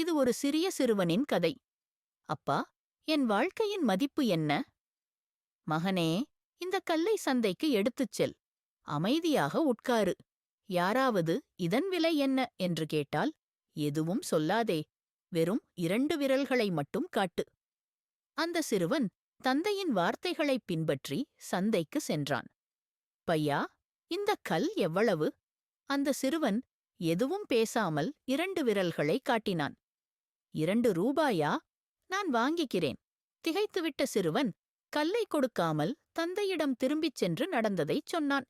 இது ஒரு சிறிய சிறுவனின் கதை. அப்பா, என் வாழ்க்கையின் மதிப்பு என்ன? மகனே, இந்த கல்லை சந்தைக்கு எடுத்துச் செல். அமைதியாக உட்காரு. யாராவது இதன் விலை என்ன என்று கேட்டால் எதுவும் சொல்லாதே. வெறும் 2 விரல்களை மட்டும் காட்டு. அந்த சிறுவன் தந்தையின் வார்த்தைகளைப் பின்பற்றி சந்தைக்கு சென்றான். பையா, இந்த கல் எவ்வளவு? அந்த சிறுவன் எதுவும் பேசாமல் 2 விரல்களை காட்டினான். 2 ரூபாயா? நான் வாங்கிக்கிறேன். திகைத்துவிட்ட சிறுவன் கல்லை கொடுக்காமல் தந்தையிடம் திரும்பிச் சென்று நடந்ததைச் சொன்னான்.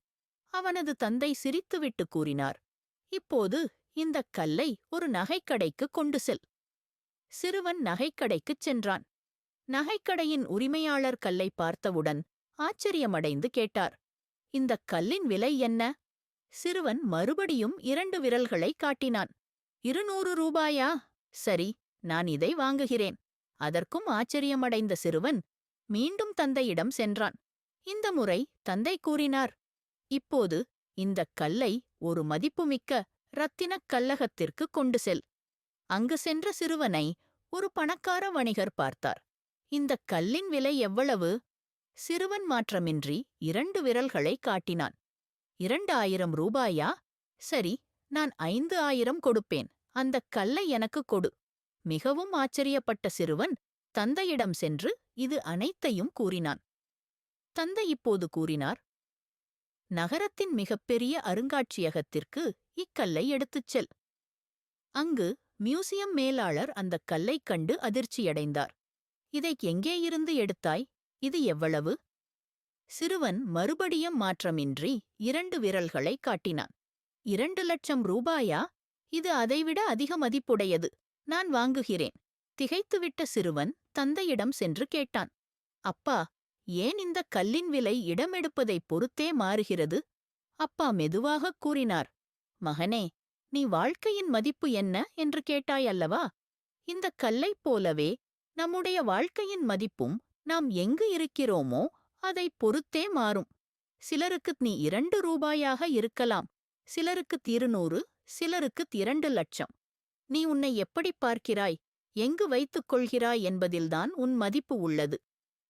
அவனது தந்தை சிரித்துவிட்டு கூறினார், இப்போது இந்தக் கல்லை ஒரு நகைக்கடைக்கு கொண்டு செல். சிறுவன் நகைக்கடைக்குச் சென்றான். நகைக்கடையின் உரிமையாளர் கல்லை பார்த்தவுடன் ஆச்சரியமடைந்து கேட்டார், இந்தக் கல்லின் விலை என்ன? சிறுவன் மறுபடியும் 2 விரல்களை காட்டினான். 200 ரூபாயா? சரி, நான் இதை வாங்குகிறேன். அதற்கும் ஆச்சரியமடைந்த சிறுவன் மீண்டும் தந்தையிடம் சென்றான். இந்த முறை தந்தை கூறினார், இப்போது இந்தக் கல்லை ஒரு மதிப்புமிக்க ரத்தினக் கல்லகத்திற்கு கொண்டு செல். அங்கு சென்ற சிறுவனை ஒரு பணக்கார வணிகர் பார்த்தார். இந்தக் கல்லின் விலை எவ்வளவு? சிறுவன் மாற்றமின்றி 2 விரல்களை காட்டினான். 2000 ரூபாயா? சரி, நான் 5000 கொடுப்பேன். அந்தக் கல்லை எனக்குக் கொடு. மிகவும் ஆச்சரியப்பட்ட சிறுவன் தந்தையிடம் சென்று இது அனைத்தையும் கூறினான். தந்தை இப்போது கூறினார், நகரத்தின் மிகப்பெரிய அருங்காட்சியகத்திற்கு இக்கல்லை எடுத்துச் செல். அங்கு மியூசியம் மேலாளர் அந்தக் கல்லைக் கண்டு அதிர்ச்சியடைந்தார். இதை எங்கே இருந்து எடுத்தாய்? இது எவ்வளவு? சிறுவன் மறுபடியும் மாற்றமின்றி 2 விரல்களை காட்டினான். 2,00,000 ரூபாயா? இது அதைவிட அதிக மதிப்புடையது. நான் வாங்குகிறேன். திகைத்துவிட்ட சிறுவன் தந்தையிடம் சென்று கேட்டான், அப்பா, ஏன் இந்த கல்லின் விலை இடமெடுப்பதைப் பொறுத்தே மாறுகிறது? அப்பா மெதுவாகக் கூறினார், மகனே, நீ வாழ்க்கையின் மதிப்பு என்ன என்று கேட்டாய் அல்லவா? இந்தக் கல்லைப் போலவே நம்முடைய வாழ்க்கையின் மதிப்பும் நாம் எங்கு இருக்கிறோமோ அதைப் பொறுத்தே மாறும். சிலருக்கு நீ 2 ரூபாயாக இருக்கலாம், சிலருக்கு 200, சிலருக்கு 2,00,000. நீ உன்னை எப்படிப் பார்க்கிறாய், எங்கு வைத்துக் கொள்கிறாய் என்பதில்தான் உன் மதிப்பு உள்ளது.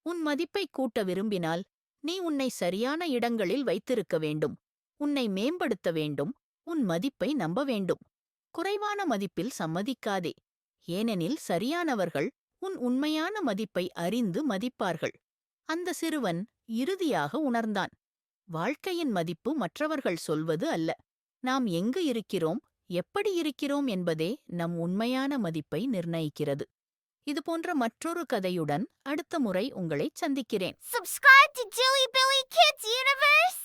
உன் மதிப்பைக் கூட்ட விரும்பினால் நீ உன்னை சரியான இடங்களில் வைத்திருக்க வேண்டும். உன்னை மேம்படுத்த வேண்டும். உன் மதிப்பை நம்ப வேண்டும். குறைவான மதிப்பில் சம்மதிக்காதே. ஏனெனில் சரியானவர்கள் உன் உண்மையான மதிப்பை அறிந்து மதிப்பார்கள். அந்த சிறுவன் இறுதியாக உணர்ந்தான், வாழ்க்கையின் மதிப்பு மற்றவர்கள் சொல்வது அல்ல, நாம் எங்கு இருக்கிறோம், எப்படி இருக்கிறோம் என்பதே நம் உண்மையான மதிப்பை நிர்ணயிக்கிறது. இதுபோன்ற மற்றொரு கதையுடன் அடுத்த முறை உங்களைச் சந்திக்கிறேன். Subscribe to Jilly Billy Kids Universe!